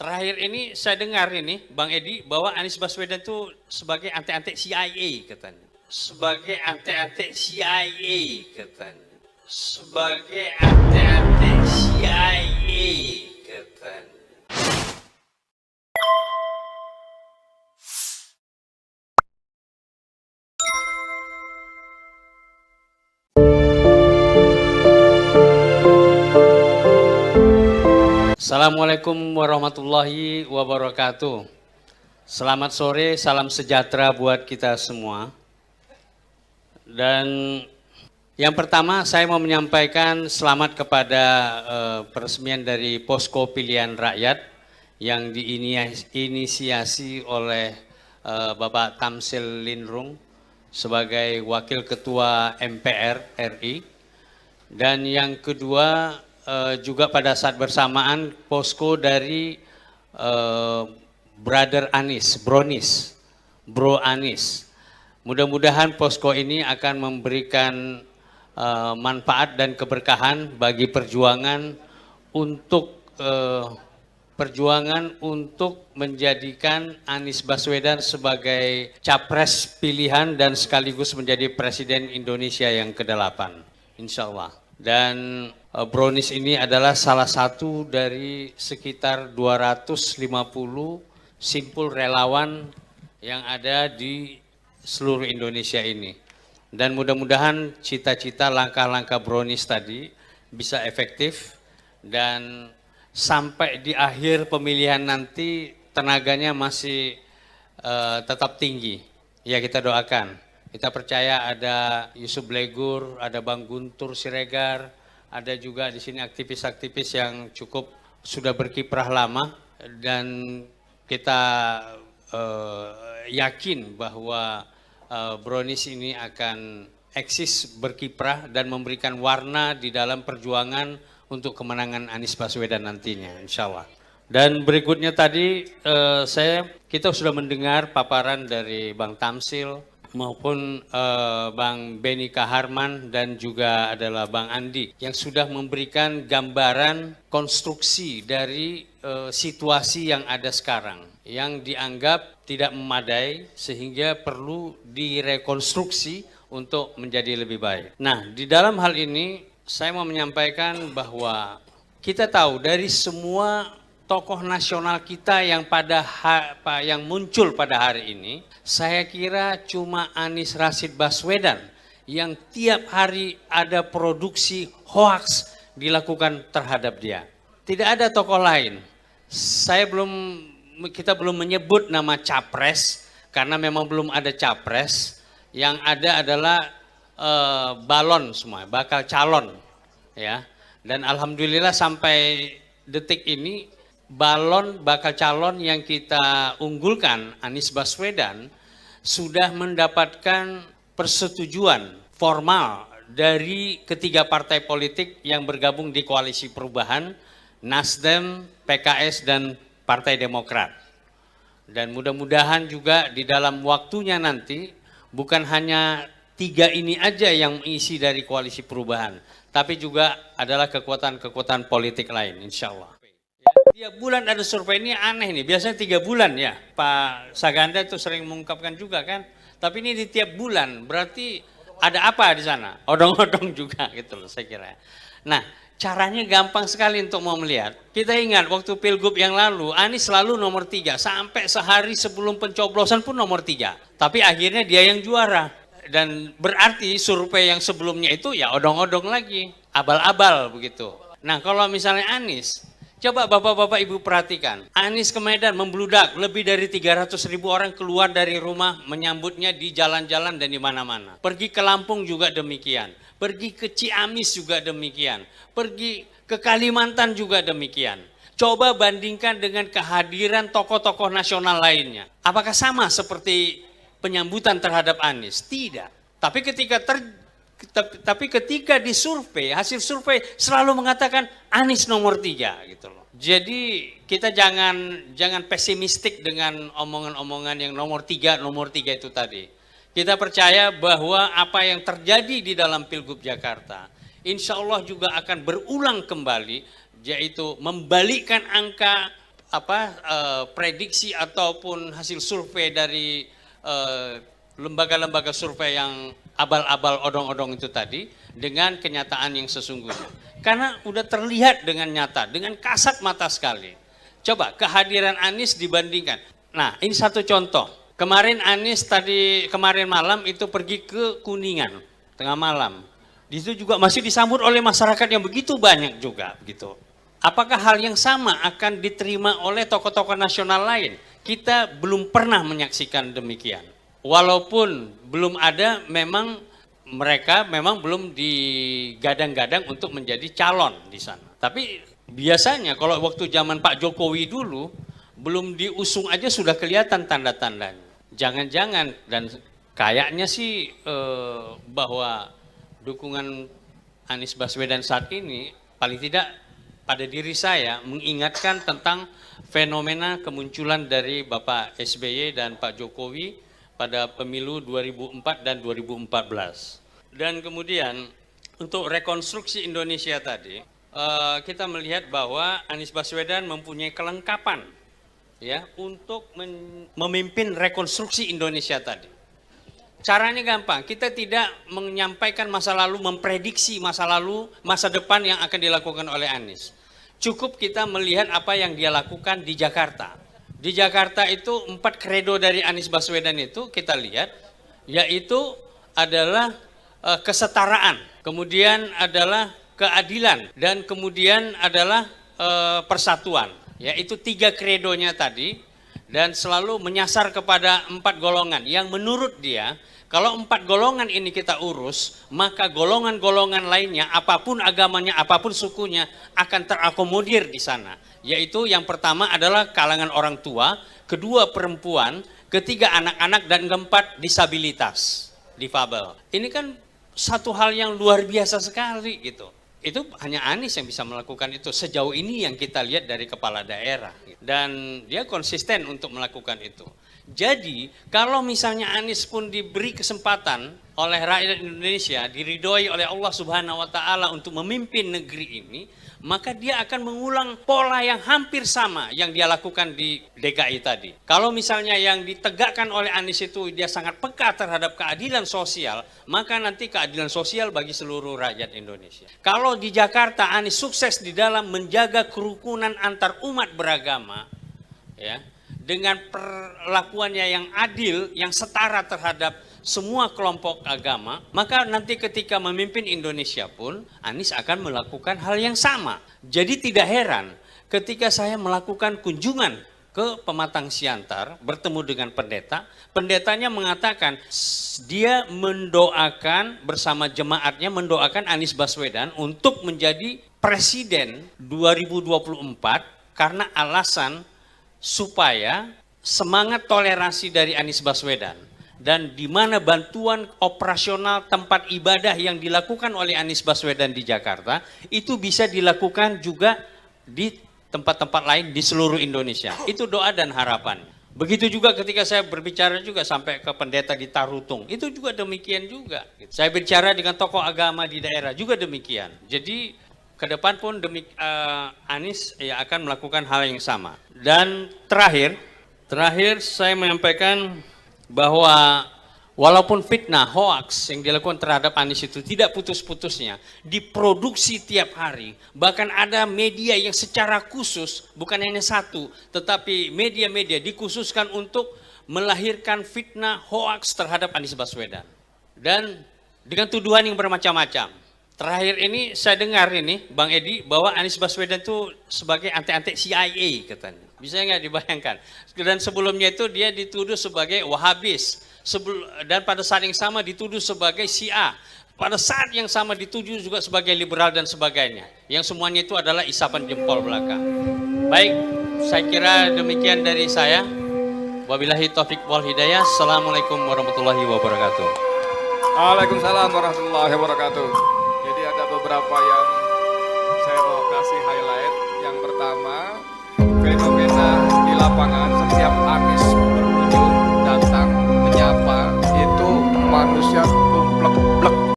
Terakhir ini saya dengar ini Bang Edi bahwa Anies Baswedan itu sebagai antek-antek CIA katanya. Sebagai antek-antek CIA katanya. Sebagai antek-antek CIA katanya. Assalamualaikum warahmatullahi wabarakatuh. Selamat sore, salam sejahtera buat kita semua. Dan yang pertama saya mau menyampaikan selamat kepada peresmian dari Posko Pilihan Rakyat yang diinisiasi oleh Bapak Tamsil Linrung sebagai Wakil Ketua MPR RI. Dan yang kedua juga pada saat bersamaan posko dari Brother Anies, Bro Anies. Mudah-mudahan posko ini akan memberikan manfaat dan keberkahan bagi perjuangan untuk menjadikan Anies Baswedan sebagai capres pilihan dan sekaligus menjadi Presiden Indonesia yang ke-8, insya Allah. Dan Brownies ini adalah salah satu dari sekitar 250 simpul relawan yang ada di seluruh Indonesia ini. Dan mudah-mudahan cita-cita langkah-langkah Brownies tadi bisa efektif dan sampai di akhir pemilihan nanti tenaganya masih tetap tinggi. Ya, kita doakan. Kita percaya ada Yusuf Blegur, ada Bang Guntur Siregar, ada juga di sini aktivis-aktivis yang cukup sudah berkiprah lama, dan kita yakin bahwa Brownies ini akan eksis berkiprah dan memberikan warna di dalam perjuangan untuk kemenangan Anies Baswedan nantinya, insya Allah. Dan berikutnya tadi kita sudah mendengar paparan dari Bang Tamsil maupun Bang Beni Kaharman dan juga adalah Bang Andi yang sudah memberikan gambaran konstruksi dari situasi yang ada sekarang yang dianggap tidak memadai sehingga perlu direkonstruksi untuk menjadi lebih baik. Nah, di dalam hal ini saya mau menyampaikan bahwa kita tahu dari semua tokoh nasional kita yang yang muncul pada hari ini, saya kira cuma Anies Rashid Baswedan yang tiap hari ada produksi hoaks dilakukan terhadap dia. Tidak ada tokoh lain. Kita belum menyebut nama capres karena memang belum ada capres. Yang ada adalah balon semua, bakal calon, ya. Dan alhamdulillah sampai detik ini balon bakal calon yang kita unggulkan, Anies Baswedan, sudah mendapatkan persetujuan formal dari ketiga partai politik yang bergabung di Koalisi Perubahan, Nasdem, PKS, dan Partai Demokrat. Dan mudah-mudahan juga di dalam waktunya nanti, bukan hanya tiga ini aja yang mengisi dari Koalisi Perubahan, tapi juga adalah kekuatan-kekuatan politik lain, insya Allah. Tiap bulan ada survei, ini aneh nih, biasanya 3 bulan ya, Pak Saganda itu sering mengungkapkan juga kan, tapi ini di tiap bulan, berarti ada apa di sana? Odong-odong juga gitu loh saya kira. Nah, caranya gampang sekali untuk mau melihat. Kita ingat waktu Pilgub yang lalu, Anies selalu nomor 3, sampai sehari sebelum pencoblosan pun nomor 3, tapi akhirnya dia yang juara. Dan berarti survei yang sebelumnya itu ya odong-odong lagi, abal-abal begitu. Nah, kalau misalnya Anies, coba bapak-bapak ibu perhatikan, Anies ke Medan membludak, lebih dari 300.000 orang keluar dari rumah menyambutnya di jalan-jalan dan di mana-mana. Pergi ke Lampung juga demikian, pergi ke Ciamis juga demikian, pergi ke Kalimantan juga demikian. Coba bandingkan dengan kehadiran tokoh-tokoh nasional lainnya. Apakah sama seperti penyambutan terhadap Anies? Tidak. Tapi ketika disurvei, hasil survei selalu mengatakan Anies nomor 3 gitu loh. Jadi kita jangan pesimistik dengan omongan-omongan yang nomor 3 itu tadi. Kita percaya bahwa apa yang terjadi di dalam Pilgub Jakarta, insya Allah juga akan berulang kembali, yaitu membalikkan angka prediksi ataupun hasil survei dari lembaga-lembaga survei yang abal-abal odong-odong itu tadi dengan kenyataan yang sesungguhnya. Karena udah terlihat dengan nyata, dengan kasat mata sekali. Coba kehadiran Anies dibandingkan. Nah, ini satu contoh. Kemarin Anies kemarin malam itu pergi ke Kuningan tengah malam. Di situ juga masih disambut oleh masyarakat yang begitu banyak juga begitu. Apakah hal yang sama akan diterima oleh tokoh-tokoh nasional lain? Kita belum pernah menyaksikan demikian. Walaupun belum ada, mereka memang belum digadang-gadang untuk menjadi calon di sana. Tapi biasanya kalau waktu zaman Pak Jokowi dulu, belum diusung aja sudah kelihatan tanda-tandanya. Jangan-jangan, dan kayaknya sih bahwa dukungan Anies Baswedan saat ini paling tidak pada diri saya mengingatkan tentang fenomena kemunculan dari Bapak SBY dan Pak Jokowi pada pemilu 2004 dan 2014. Dan kemudian untuk rekonstruksi Indonesia tadi, kita melihat bahwa Anies Baswedan mempunyai kelengkapan ya untuk memimpin rekonstruksi Indonesia tadi. Caranya gampang, kita tidak menyampaikan masa lalu, memprediksi masa lalu, masa depan yang akan dilakukan oleh Anies. Cukup kita melihat apa yang dia lakukan di Jakarta. Di Jakarta itu 4 kredo dari Anies Baswedan itu kita lihat, yaitu adalah kesetaraan, kemudian adalah keadilan, dan kemudian adalah persatuan. Yaitu 3 kredonya tadi, dan selalu menyasar kepada 4 golongan yang menurut dia, kalau 4 golongan ini kita urus, maka golongan-golongan lainnya, apapun agamanya, apapun sukunya, akan terakomodir di sana. Yaitu yang pertama adalah kalangan orang tua, kedua perempuan, ketiga anak-anak, dan keempat disabilitas, difabel. Ini kan satu hal yang luar biasa sekali gitu. Itu hanya Anies yang bisa melakukan itu sejauh ini yang kita lihat dari kepala daerah. Dan dia konsisten untuk melakukan itu. Jadi kalau misalnya Anies pun diberi kesempatan oleh rakyat Indonesia, diridhoi oleh Allah Subhanahu wa Ta'ala untuk memimpin negeri ini, maka dia akan mengulang pola yang hampir sama yang dia lakukan di DKI tadi. Kalau misalnya yang ditegakkan oleh Anies itu dia sangat peka terhadap keadilan sosial, maka nanti keadilan sosial bagi seluruh rakyat Indonesia. Kalau di Jakarta Anies sukses di dalam menjaga kerukunan antar umat beragama, ya, dengan perlakuannya yang adil, yang setara terhadap semua kelompok agama, maka nanti ketika memimpin Indonesia pun Anies akan melakukan hal yang sama. Jadi tidak heran ketika saya melakukan kunjungan ke Pematang Siantar bertemu dengan pendeta, pendetanya mengatakan dia mendoakan bersama jemaatnya, mendoakan Anies Baswedan untuk menjadi presiden 2024 karena alasan supaya semangat toleransi dari Anies Baswedan dan di mana bantuan operasional tempat ibadah yang dilakukan oleh Anies Baswedan di Jakarta itu bisa dilakukan juga di tempat-tempat lain di seluruh Indonesia. Itu doa dan harapan. Begitu juga ketika saya berbicara juga sampai ke pendeta di Tarutung, itu juga demikian juga. Saya bicara dengan tokoh agama di daerah juga demikian. Jadi ke depan pun Anies ya akan melakukan hal yang sama. Dan terakhir saya menyampaikan bahwa walaupun fitnah, hoax yang dilakukan terhadap Anies itu tidak putus-putusnya, diproduksi tiap hari. Bahkan ada media yang secara khusus, bukan hanya satu, tetapi media-media dikhususkan untuk melahirkan fitnah, hoax terhadap Anies Baswedan. Dan dengan tuduhan yang bermacam-macam. Terakhir ini saya dengar ini Bang Edi bahwa Anies Baswedan itu sebagai antek-antek CIA katanya. Bisa nggak dibayangkan? Dan sebelumnya itu dia dituduh sebagai Wahabis. Dan pada saat yang sama dituduh sebagai Syiah. Pada saat yang sama dituduh juga sebagai liberal dan sebagainya. Yang semuanya itu adalah isapan jempol belakang. Baik, saya kira demikian dari saya. Wabillahi taufiq wal hidayah. Assalamualaikum warahmatullahi wabarakatuh. Waalaikumsalam warahmatullahi wabarakatuh. Jadi ada beberapa yang saya mau kasih highlight. Yang pertama, fenomena di lapangan setiap Anies berkunjung datang menyapa itu manusia